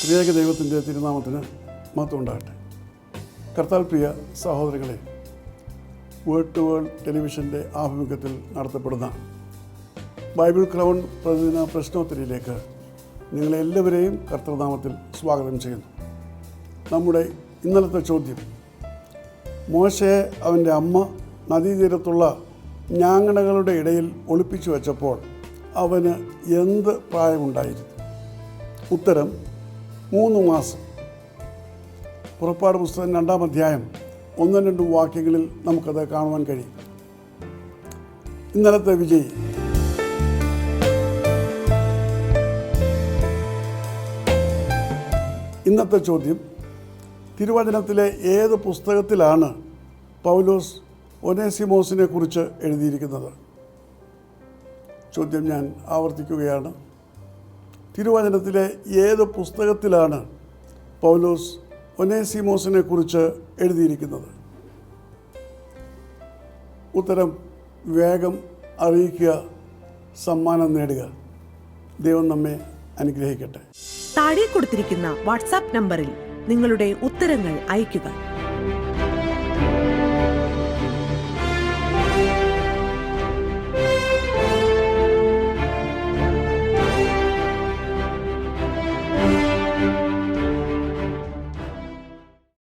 ത്രിയേക ദൈവത്തിൻ്റെ തിരുനാമത്തിന് മഹത്വം ഉണ്ടാകട്ടെ. കർത്താൽ പ്രിയ സഹോദരങ്ങളെ, വേൾഡ് ടു വേൾഡ് ടെലിവിഷൻ്റെ ആഭിമുഖ്യത്തിൽ നടത്തപ്പെടുന്ന ബൈബിൾ ക്രൗൺ പ്രതിദിന പ്രശ്നോത്തരിയിലേക്ക് നിങ്ങളെല്ലാവരെയും കർത്തൃനാമത്തിൽ സ്വാഗതം ചെയ്യുന്നു. നമ്മുടെ ഇന്നലത്തെ ചോദ്യം: മോശയെ അവൻ്റെ അമ്മ നദീതീരത്തുള്ള ഞാങ്ങണകളുടെ ഇടയിൽ ഒളിപ്പിച്ചു വെച്ചപ്പോൾ അവന് എന്ത് പ്രായമുണ്ടായിരുന്നു? ഉത്തരം: 3 മാസം. പുറപ്പാട് പുസ്തകം 2-ാം അധ്യായം 1-2 വാക്യങ്ങളിൽ നമുക്കത് കാണുവാൻ കഴിയും. ഇന്നലത്തെ വിജയി: ഇന്നത്തെ ചോദ്യം: തിരുവചനത്തിലെ ഏത് പുസ്തകത്തിലാണ് പൗലോസ് ഒനേസിമോസിനെ കുറിച്ച് എഴുതിയിരിക്കുന്നത്? ചോദ്യം ഞാൻ ആവർത്തിക്കുകയാണ്. തിരുവചനത്തിലെ ഏത് പുസ്തകത്തിലാണ് പൗലോസ് ഒനേസിമോസിനെ കുറിച്ച് എഴുതിയിരിക്കുന്നത്? ഉത്തരം വേഗം അറിയിക്കുക, സമ്മാനം നേടുക. ദൈവം നമ്മെ അനുഗ്രഹിക്കട്ടെ. താഴെ കൊടുത്തിരിക്കുന്ന വാട്സാപ്പ് നമ്പറിൽ നിങ്ങളുടെ ഉത്തരങ്ങൾ അയയ്ക്കുക.